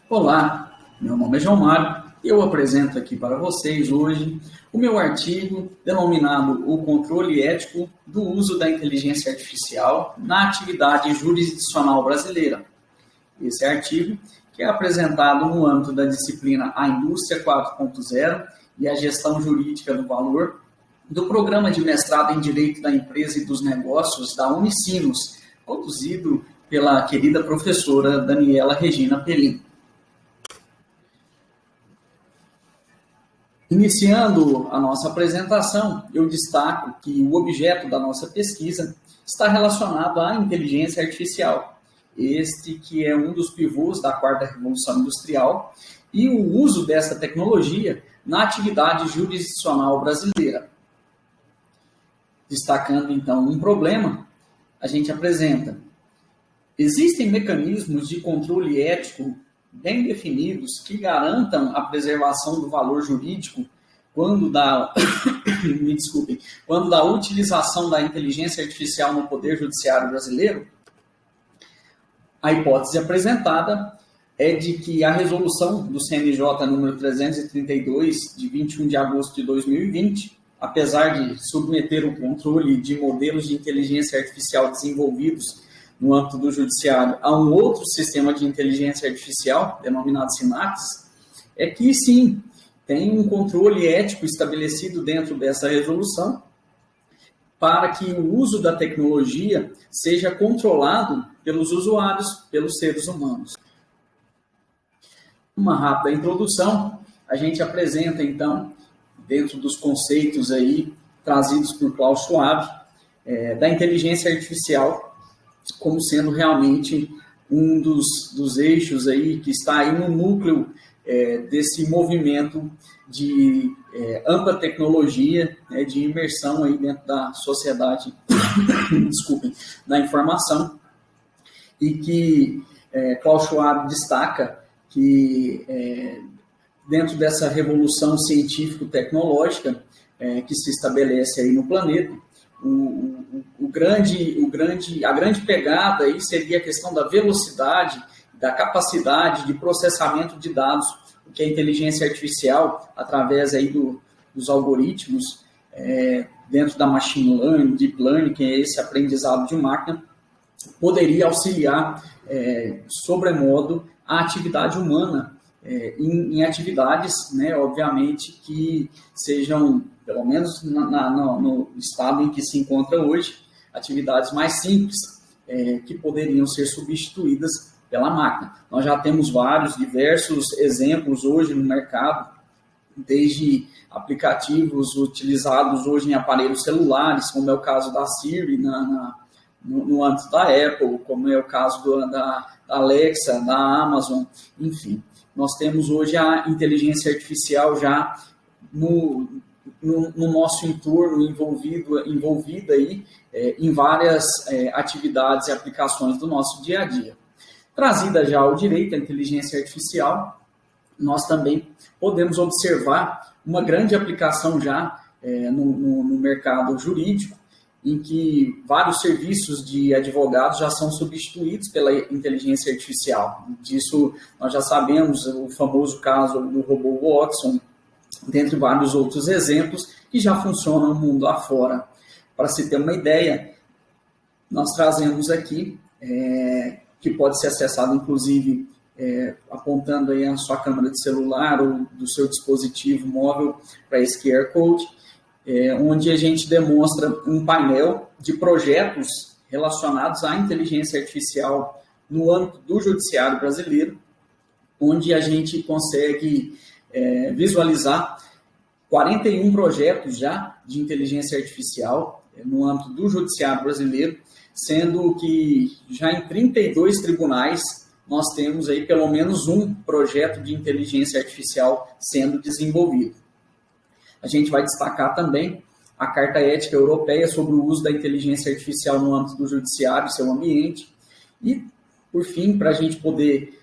Olá, meu nome é João Mário e eu apresento aqui para vocês hoje o meu artigo denominado O Controle Ético do Uso da Inteligência Artificial na Atividade Jurisdicional Brasileira. Esse artigo que é apresentado no âmbito da disciplina A Indústria 4.0 e a Gestão Jurídica do Valor do Programa de Mestrado em Direito da Empresa e dos Negócios da Unicinos, conduzido pela querida professora Daniela Regina Pelim. Iniciando a nossa apresentação, eu destaco que o objeto da nossa pesquisa está relacionado à inteligência artificial, este que é um dos pivôs da quarta revolução industrial e o uso dessa tecnologia na atividade jurisdicional brasileira. Destacando, então, um problema, a gente apresenta: existem mecanismos de controle ético bem definidos que garantam a preservação do valor jurídico quando da utilização da inteligência artificial no Poder Judiciário brasileiro? A hipótese apresentada é de que a resolução do CNJ número 332, de 21 de agosto de 2020, apesar de submeter o controle de modelos de inteligência artificial desenvolvidos no âmbito do judiciário a um outro sistema de inteligência artificial, denominado Sinapse, é que sim, tem um controle ético estabelecido dentro dessa resolução para que o uso da tecnologia seja controlado pelos usuários, pelos seres humanos. Uma rápida introdução, a gente apresenta então, dentro dos conceitos aí trazidos por Klaus Schwab, da inteligência artificial como sendo realmente um dos eixos aí que está aí no núcleo desse movimento de ampla tecnologia, de imersão aí dentro da sociedade, da informação, e que Klaus Schwab destaca que dentro dessa revolução científico-tecnológica que se estabelece aí no planeta, a grande pegada aí seria a questão da velocidade, da capacidade de processamento de dados, que a inteligência artificial, através aí dos algoritmos, dentro da machine learning, deep learning, que é esse aprendizado de máquina, poderia auxiliar sobremodo a atividade humana em atividades, obviamente, que sejam, pelo menos no estado em que se encontra hoje, atividades mais simples, que poderiam ser substituídas pela máquina. Nós já temos diversos exemplos hoje no mercado, desde aplicativos utilizados hoje em aparelhos celulares, como é o caso da Siri no âmbito da Apple, como é o caso da Alexa, da Amazon, enfim. Nós temos hoje a inteligência artificial já no nosso entorno envolvida aí, em várias atividades e aplicações do nosso dia a dia. Trazida já ao direito, a inteligência artificial, nós também podemos observar uma grande aplicação já no mercado jurídico, em que vários serviços de advogados já são substituídos pela inteligência artificial. Disso nós já sabemos, o famoso caso do robô Watson, dentre vários outros exemplos que já funcionam no mundo afora. Para se ter uma ideia, nós trazemos aqui, que pode ser acessado inclusive apontando aí a sua câmera de celular ou do seu dispositivo móvel para esse QR Code, onde a gente demonstra um painel de projetos relacionados à inteligência artificial no âmbito do judiciário brasileiro, onde a gente consegue visualizar 41 projetos já de inteligência artificial no âmbito do judiciário brasileiro, sendo que já em 32 tribunais nós temos aí pelo menos um projeto de inteligência artificial sendo desenvolvido. A gente vai destacar também a Carta Ética Europeia sobre o uso da inteligência artificial no âmbito do judiciário e seu ambiente. E, por fim, para a gente poder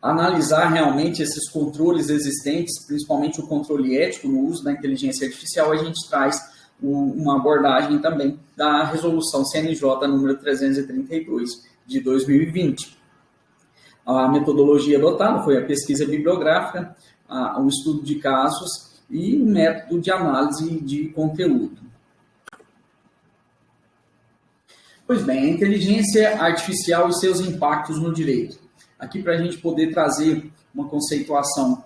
analisar realmente esses controles existentes, principalmente o controle ético no uso da inteligência artificial, a gente traz uma abordagem também da resolução CNJ número 332 de 2020. A metodologia adotada foi a pesquisa bibliográfica, o estudo de casos e o método de análise de conteúdo. Pois bem, a inteligência artificial e seus impactos no direito. Aqui, para a gente poder trazer uma conceituação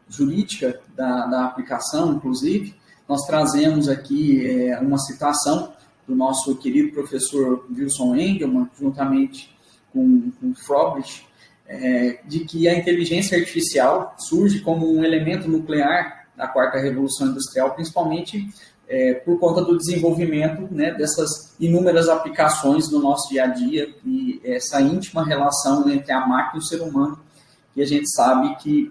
jurídica da aplicação, inclusive, nós trazemos aqui uma citação do nosso querido professor Wilson Engelmann, juntamente com Froeblich, de que a inteligência artificial surge como um elemento nuclear da quarta revolução industrial, principalmente por conta do desenvolvimento, né, dessas inúmeras aplicações no nosso dia a dia e essa íntima relação entre a máquina e o ser humano, que a gente sabe que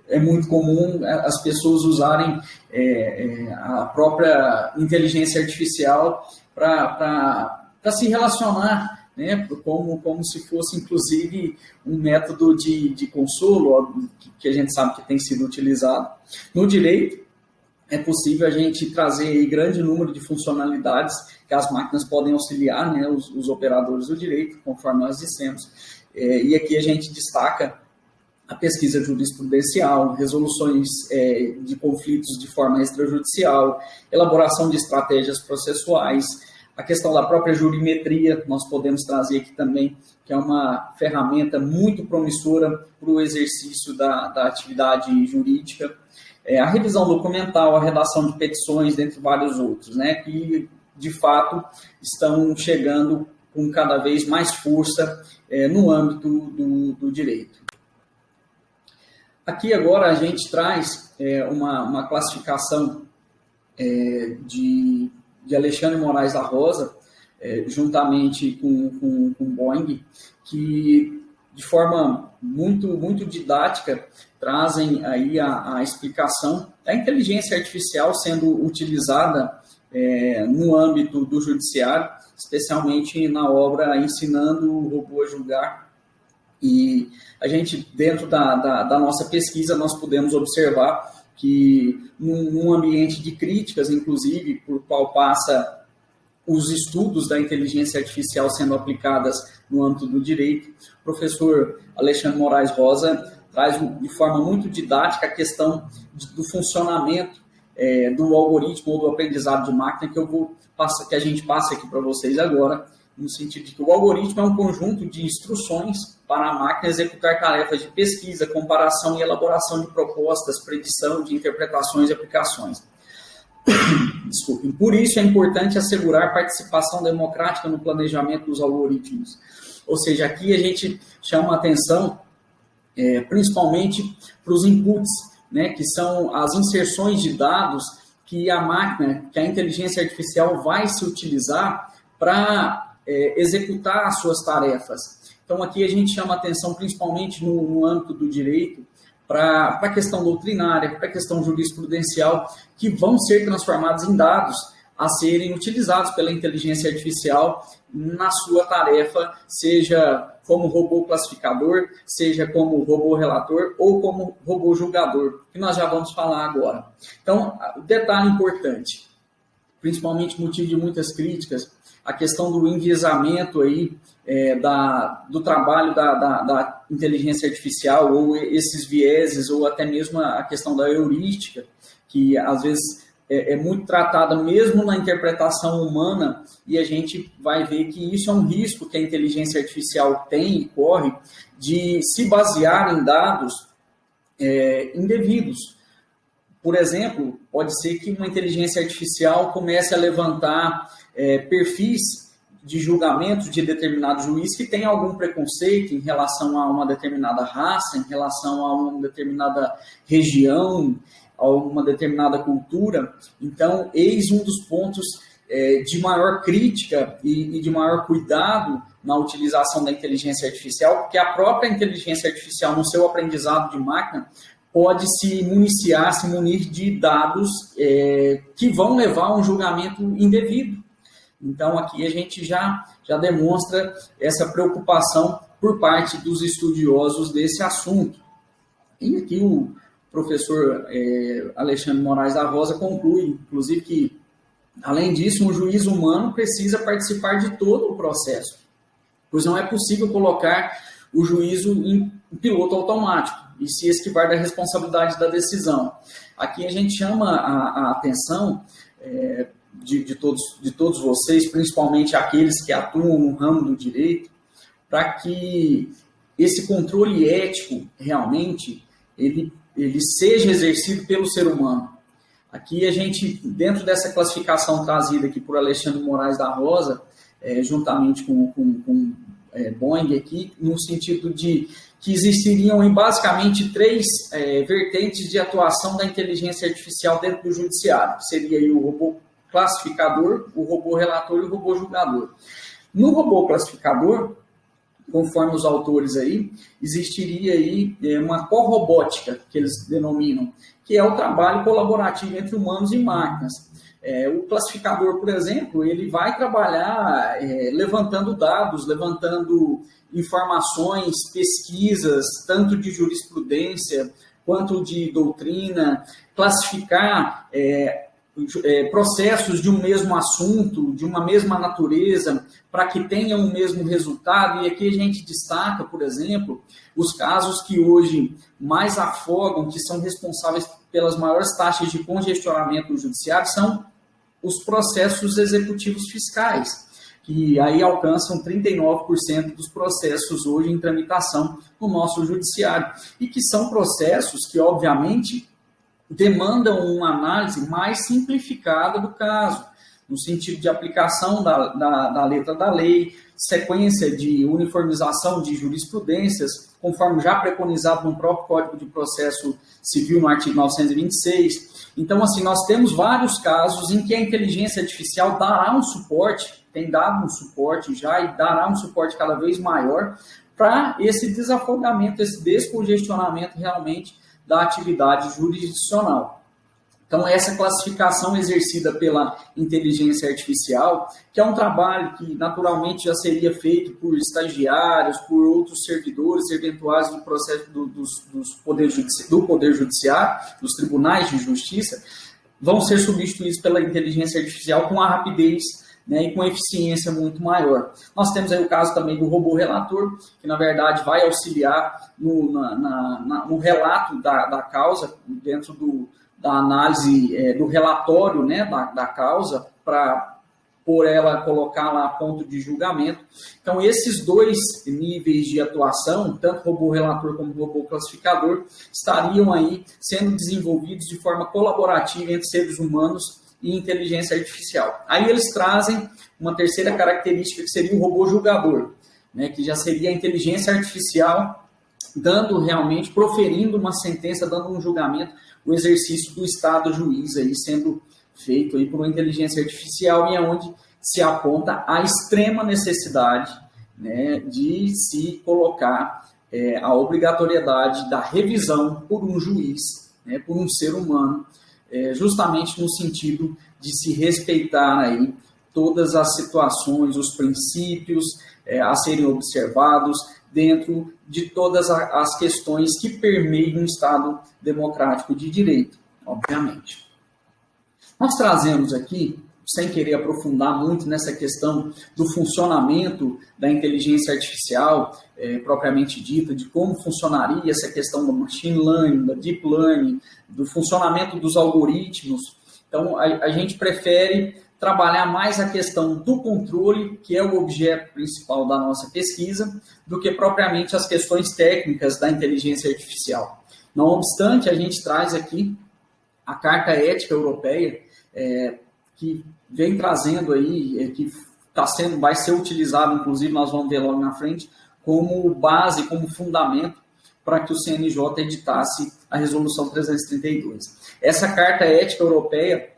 é muito comum as pessoas usarem a própria inteligência artificial para se relacionar, né, como se fosse, inclusive, um método de consolo, que a gente sabe que tem sido utilizado. No direito, é possível a gente trazer aí grande número de funcionalidades que as máquinas podem auxiliar, né, os operadores do direito, conforme nós dissemos. E aqui a gente destaca a pesquisa jurisprudencial, resoluções de conflitos de forma extrajudicial, elaboração de estratégias processuais, a questão da própria jurimetria, nós podemos trazer aqui também, que é uma ferramenta muito promissora para o exercício da atividade jurídica, a revisão documental, a redação de petições, dentre vários outros, né, que de fato estão chegando com cada vez mais força no âmbito do direito. Aqui agora a gente traz uma classificação de Alexandre Moraes da Rosa, juntamente com Boing, que de forma muito didática trazem aí a explicação da inteligência artificial sendo utilizada no âmbito do judiciário, especialmente na obra Ensinando o Robô a Julgar. E a gente, dentro da nossa pesquisa, nós podemos observar que num ambiente de críticas, inclusive, por qual passa os estudos da inteligência artificial sendo aplicadas no âmbito do direito, o professor Alexandre Moraes Rosa traz de forma muito didática a questão do funcionamento do algoritmo ou do aprendizado de máquina que a gente passa aqui para vocês agora, no sentido de que o algoritmo é um conjunto de instruções para a máquina executar tarefas de pesquisa, comparação e elaboração de propostas, predição de interpretações e aplicações. Desculpem. Por isso é importante assegurar participação democrática no planejamento dos algoritmos. Ou seja, aqui a gente chama a atenção principalmente para os inputs, né, que são as inserções de dados que a máquina, que a inteligência artificial vai se utilizar para executar as suas tarefas. Então, aqui a gente chama a atenção principalmente no âmbito do direito, para a questão doutrinária, para a questão jurisprudencial, que vão ser transformados em dados a serem utilizados pela inteligência artificial na sua tarefa, seja como robô classificador, seja como robô relator ou como robô julgador, que nós já vamos falar agora. Então, o detalhe importante, principalmente motivo de muitas críticas, a questão do enviesamento aí, do trabalho da inteligência artificial, ou esses vieses, ou até mesmo a questão da heurística, que às vezes é muito tratada mesmo na interpretação humana, e a gente vai ver que isso é um risco que a inteligência artificial tem e corre, de se basear em dados indevidos. Por exemplo, pode ser que uma inteligência artificial comece a levantar perfis de julgamento de determinado juiz que tem algum preconceito em relação a uma determinada raça, em relação a uma determinada região, a uma determinada cultura. Então, eis um dos pontos de maior crítica e de maior cuidado na utilização da inteligência artificial, porque a própria inteligência artificial, no seu aprendizado de máquina, pode se munir de dados que vão levar a um julgamento indevido. Então, aqui a gente já demonstra essa preocupação por parte dos estudiosos desse assunto. E aqui o professor Alexandre Moraes da Rosa conclui, inclusive, que, além disso, um juiz humano precisa participar de todo o processo. pois não é possível colocar o juízo em piloto automático e se esquivar da responsabilidade da decisão. Aqui a gente chama a atenção de todos vocês, principalmente aqueles que atuam no ramo do direito, para que esse controle ético, realmente, ele seja exercido pelo ser humano. Aqui a gente, dentro dessa classificação trazida aqui por Alexandre Moraes da Rosa, juntamente com Boing aqui, no sentido de que existiriam basicamente 3 vertentes de atuação da inteligência artificial dentro do judiciário, que seria aí o robô classificador, o robô relator e o robô julgador. No robô classificador, conforme os autores aí, existiria aí uma corrobótica, que eles denominam, que é o trabalho colaborativo entre humanos e máquinas. O classificador, por exemplo, ele vai trabalhar levantando dados, levantando informações, pesquisas, tanto de jurisprudência quanto de doutrina, classificar processos de um mesmo assunto, de uma mesma natureza, para que tenham o mesmo resultado. E aqui a gente destaca, por exemplo, os casos que hoje mais afogam, que são responsáveis pelas maiores taxas de congestionamento no judiciário, são os processos executivos fiscais, que aí alcançam 39% dos processos hoje em tramitação no nosso judiciário, e que são processos que, obviamente, demandam uma análise mais simplificada do caso, no sentido de aplicação da letra da lei, sequência de uniformização de jurisprudências, conforme já preconizado no próprio Código de Processo Civil, no artigo 926. Então, assim, nós temos vários casos em que a inteligência artificial dará um suporte, tem dado um suporte já e dará um suporte cada vez maior para esse desafogamento, esse descongestionamento realmente da atividade jurisdicional. Então, essa classificação exercida pela inteligência artificial, que é um trabalho que naturalmente já seria feito por estagiários, por outros servidores eventuais do processo do Poder Judiciário, dos tribunais de justiça, vão ser substituídos pela inteligência artificial com a rapidez, né, e com eficiência muito maior. Nós temos aí o caso também do robô relator, que na verdade vai auxiliar no relato da causa, dentro da análise do relatório, né, da causa, para por ela colocar lá ponto de julgamento. Então, esses 2 níveis de atuação, tanto robô relator como robô classificador, estariam aí sendo desenvolvidos de forma colaborativa entre seres humanos e inteligência artificial. Aí eles trazem uma terceira característica, que seria o robô julgador, né, que já seria a inteligência artificial proferindo uma sentença, dando um julgamento, o exercício do Estado juiz aí sendo feito aí por uma inteligência artificial, e é onde se aponta a extrema necessidade, né, de se colocar a obrigatoriedade da revisão por um juiz, né, por um ser humano, justamente no sentido de se respeitar aí todas as situações, os princípios a serem observados dentro de todas as questões que permeiam um Estado democrático de direito, obviamente. Nós trazemos aqui, sem querer aprofundar muito nessa questão do funcionamento da inteligência artificial, propriamente dita, de como funcionaria essa questão do machine learning, da deep learning, do funcionamento dos algoritmos. Então, a gente prefere trabalhar mais a questão do controle, que é o objeto principal da nossa pesquisa, do que propriamente as questões técnicas da inteligência artificial. Não obstante, a gente traz aqui a Carta Ética Europeia, que vem trazendo aí, que vai ser utilizado, inclusive nós vamos ver logo na frente, como base, como fundamento para que o CNJ editasse a Resolução 332. Essa Carta Ética Europeia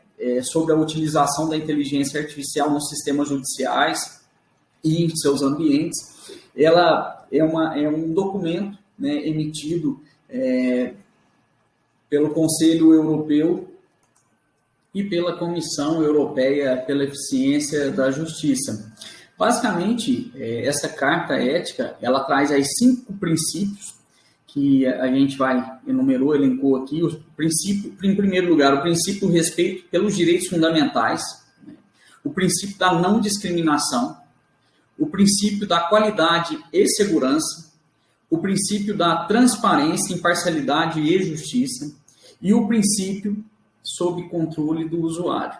sobre a utilização da inteligência artificial nos sistemas judiciais e em seus ambientes, ela é um documento, né, emitido pelo Conselho Europeu e pela Comissão Europeia pela Eficiência da Justiça. Basicamente, essa carta ética, ela traz aí 5 princípios que a gente elencou aqui. O princípio, em primeiro lugar, o princípio do respeito pelos direitos fundamentais, né? O princípio da não discriminação, o princípio da qualidade e segurança, o princípio da transparência, imparcialidade e justiça, e o princípio sob controle do usuário,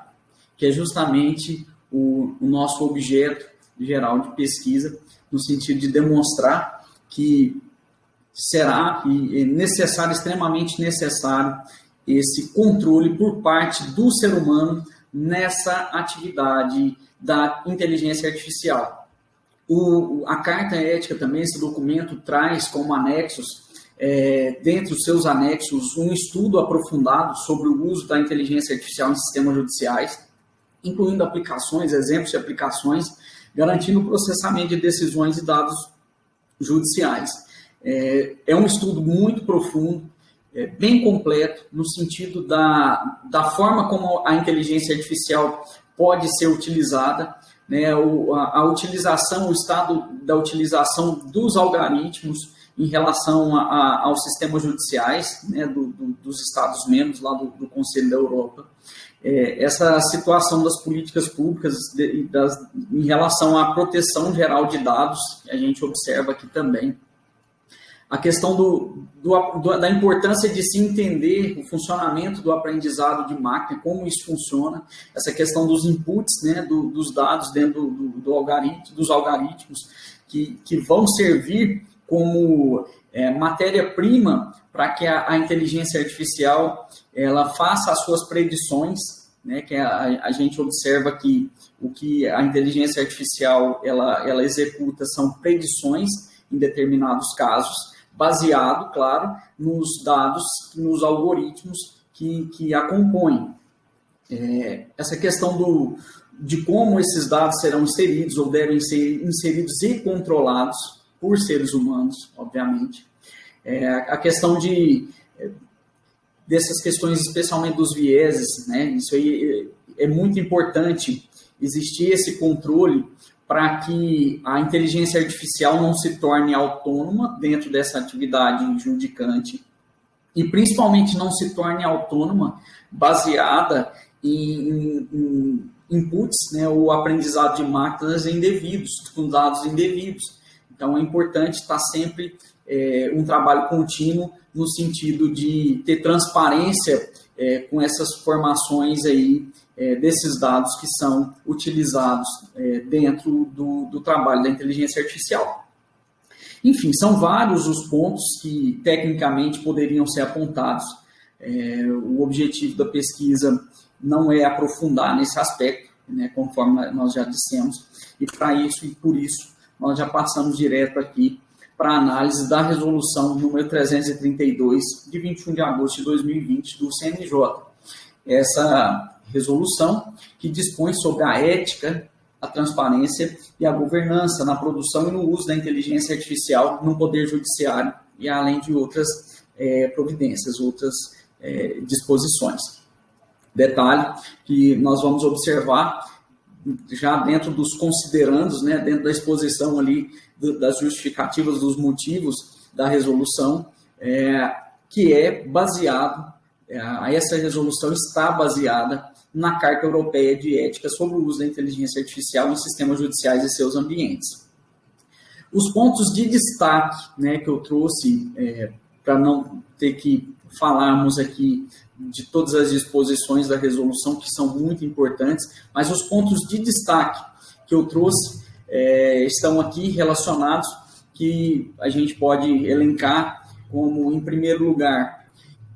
que é justamente o nosso objeto geral de pesquisa, no sentido de demonstrar que será necessário, extremamente necessário, esse controle por parte do ser humano nessa atividade da inteligência artificial. A Carta Ética também, esse documento, traz como anexos, dentre os seus anexos, um estudo aprofundado sobre o uso da inteligência artificial em sistemas judiciais, incluindo aplicações, exemplos de aplicações, garantindo o processamento de decisões e dados judiciais. É um estudo muito profundo, bem completo, no sentido da forma como a inteligência artificial pode ser utilizada, né, a utilização, o estado da utilização dos algoritmos em relação aos sistemas judiciais, né, dos Estados-membros lá do Conselho da Europa. Essa situação das políticas públicas em relação à proteção geral de dados, que a gente observa aqui também. A questão da importância de se entender o funcionamento do aprendizado de máquina, como isso funciona, essa questão dos inputs, né, dos dados dentro dos algoritmos, que vão servir como matéria-prima para que a inteligência artificial ela faça as suas predições, né, que a gente observa que o que a inteligência artificial ela executa são predições em determinados casos, baseado, claro, nos dados, nos algoritmos que a compõem. Essa questão de como esses dados serão inseridos ou devem ser inseridos e controlados por seres humanos, obviamente. A questão dessas questões, especialmente dos vieses, né? Isso aí é muito importante existir esse controle para que a inteligência artificial não se torne autônoma dentro dessa atividade judicante e, principalmente, não se torne autônoma baseada em inputs, né, ou aprendizado de máquinas indevidos, com dados indevidos. Então, é importante estar sempre um trabalho contínuo no sentido de ter transparência com essas formações aí, desses dados que são utilizados dentro do trabalho da inteligência artificial. Enfim, são vários os pontos que tecnicamente poderiam ser apontados. O objetivo da pesquisa não é aprofundar nesse aspecto, né, conforme nós já dissemos, e para isso e por isso nós já passamos direto aqui para a análise da resolução número 332, de 21 de agosto de 2020, do CNJ. Essa resolução que dispõe sobre a ética, a transparência e a governança na produção e no uso da inteligência artificial no Poder Judiciário e além de outras providências, outras disposições. Detalhe que nós vamos observar já dentro dos considerandos, né, dentro da exposição ali das justificativas dos motivos da resolução, que é baseado, essa resolução está baseada na Carta Europeia de Ética sobre o uso da inteligência artificial em sistemas judiciais e seus ambientes. Os pontos de destaque, né, que eu trouxe, para não ter que falarmos aqui de todas as disposições da resolução, que são muito importantes, mas os pontos de destaque que eu trouxe estão aqui relacionados, que a gente pode elencar como, em primeiro lugar,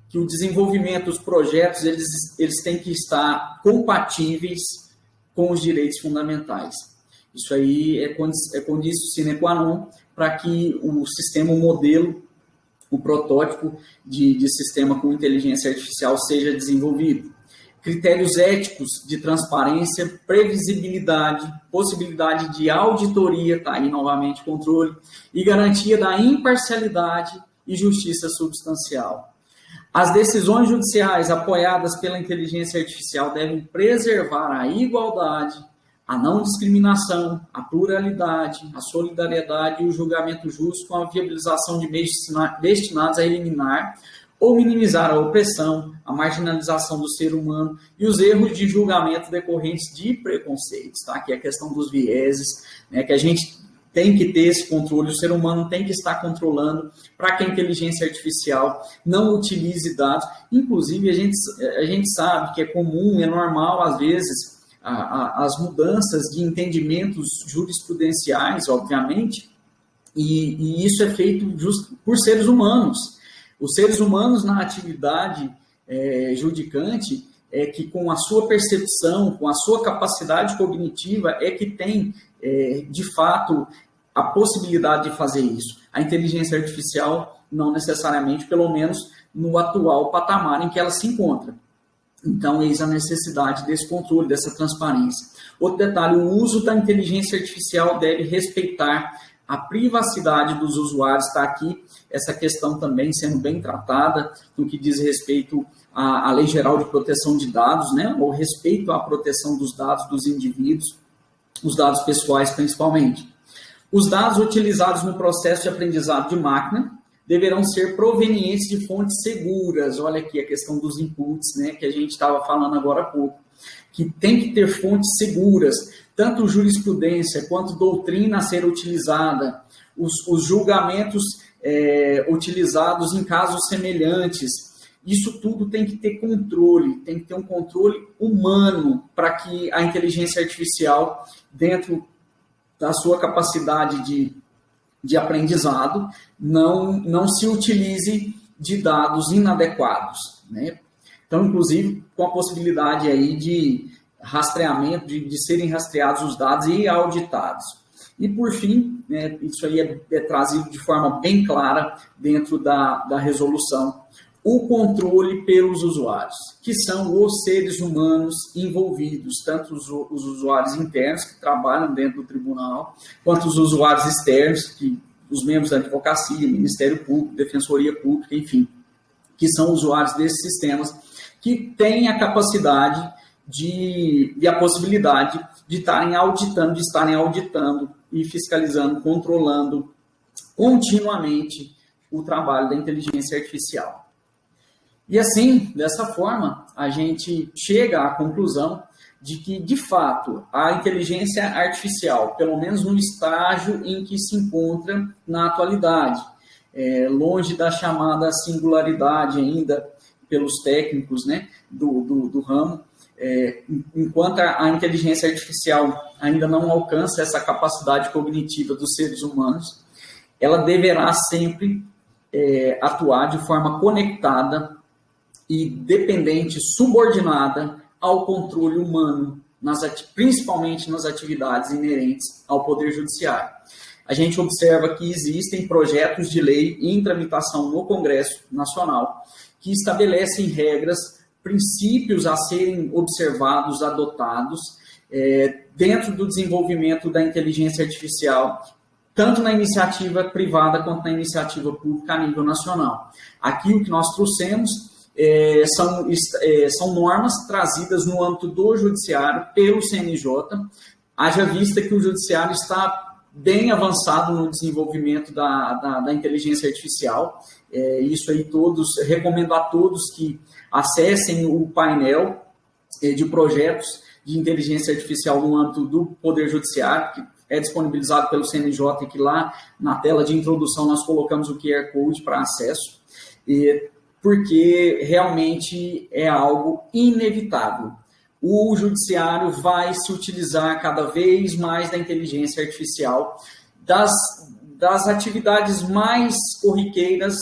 que o desenvolvimento dos projetos eles têm que estar compatíveis com os direitos fundamentais. Isso aí é condição sine qua non para que o sistema, o modelo, o protótipo de sistema com inteligência artificial seja desenvolvido. Critérios éticos de transparência, previsibilidade, possibilidade de auditoria, tá aí novamente controle, e garantia da imparcialidade e justiça substancial. As decisões judiciais apoiadas pela inteligência artificial devem preservar a igualdade, a não discriminação, a pluralidade, a solidariedade e o julgamento justo com a viabilização de meios destinados a eliminar ou minimizar a opressão, a marginalização do ser humano e os erros de julgamento decorrentes de preconceitos, tá? Que é a questão dos vieses, né? Que a gente tem que ter esse controle, o ser humano tem que estar controlando para que a inteligência artificial não utilize dados. Inclusive, a gente sabe que é comum, é normal, às vezes, as mudanças de entendimentos jurisprudenciais, obviamente, e isso é feito por seres humanos. Os seres humanos, na atividade judicante, é que com a sua percepção, com a sua capacidade cognitiva, é que tem, de fato, a possibilidade de fazer isso. A inteligência artificial, não necessariamente, pelo menos no atual patamar em que ela se encontra. Então, eis a necessidade desse controle, dessa transparência. Outro detalhe, o uso da inteligência artificial deve respeitar a privacidade dos usuários. Está aqui essa questão também sendo bem tratada no que diz respeito à Lei Geral de Proteção de Dados, né? O respeito à proteção dos dados dos indivíduos, os dados pessoais principalmente. Os dados utilizados no processo de aprendizado de máquina deverão ser provenientes de fontes seguras. Olha aqui a questão dos inputs, né, que a gente estava falando agora há pouco, que tem que ter fontes seguras, tanto jurisprudência quanto doutrina a ser utilizada, os julgamentos utilizados em casos semelhantes. Isso tudo tem que ter controle, tem que ter um controle humano para que a inteligência artificial, dentro da sua capacidade de aprendizado, não se utilize de dados inadequados, né? Então, inclusive, com a possibilidade aí de rastreamento, de serem rastreados os dados e auditados. E, por fim, né, isso aí é trazido de forma bem clara dentro da resolução, o controle pelos usuários, que são os seres humanos envolvidos, tanto os usuários internos, que trabalham dentro do tribunal, quanto os usuários externos, que os membros da advocacia, Ministério Público, Defensoria Pública, enfim, que são usuários desses sistemas, que têm a capacidade e a possibilidade de estarem auditando e fiscalizando, controlando continuamente o trabalho da inteligência artificial. E assim, dessa forma, a gente chega à conclusão de que, de fato, a inteligência artificial, pelo menos no estágio em que se encontra na atualidade, longe da chamada singularidade ainda pelos técnicos, né, do ramo, enquanto a inteligência artificial ainda não alcança essa capacidade cognitiva dos seres humanos, ela deverá sempre atuar de forma conectada e dependente, subordinada ao controle humano, principalmente nas atividades inerentes ao Poder Judiciário. A gente observa que existem projetos de lei em tramitação no Congresso Nacional que estabelecem regras, princípios a serem observados, adotados, dentro do desenvolvimento da inteligência artificial, tanto na iniciativa privada quanto na iniciativa pública a nível nacional. Aqui o que nós trouxemos são normas trazidas no âmbito do Judiciário pelo CNJ, haja vista que o Judiciário está bem avançado no desenvolvimento da inteligência artificial. Isso aí recomendo a todos que acessem o painel de projetos de inteligência artificial no âmbito do Poder Judiciário, que é disponibilizado pelo CNJ, e que lá na tela de introdução nós colocamos o QR Code para acesso, porque realmente é algo inevitável. O judiciário vai se utilizar cada vez mais da inteligência artificial, das atividades mais corriqueiras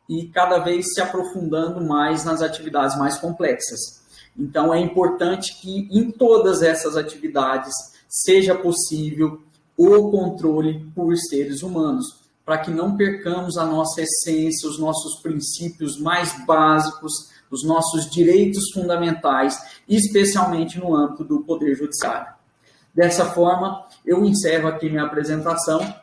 e cada vez se aprofundando mais nas atividades mais complexas. Então, é importante que em todas essas atividades seja possível o controle por seres humanos, para que não percamos a nossa essência, os nossos princípios mais básicos, os nossos direitos fundamentais, especialmente no âmbito do Poder Judiciário. Dessa forma, eu encerro aqui minha apresentação,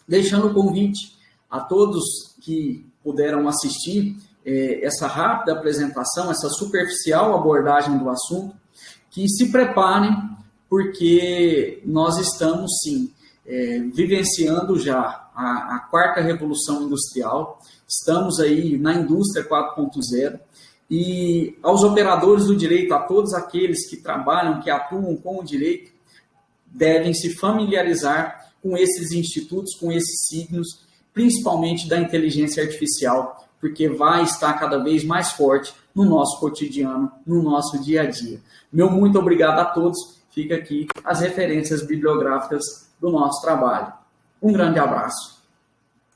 deixando o convite a todos que puderam assistir essa rápida apresentação, essa superficial abordagem do assunto, que se preparem, porque nós estamos, sim, vivenciando já a quarta revolução industrial, estamos aí na indústria 4.0, e aos operadores do direito, a todos aqueles que trabalham, que atuam com o direito, devem se familiarizar com esses institutos, com esses signos, principalmente da inteligência artificial, porque vai estar cada vez mais forte no nosso cotidiano, no nosso dia a dia. Meu muito obrigado a todos. Fica aqui as referências bibliográficas do nosso trabalho. Um grande abraço.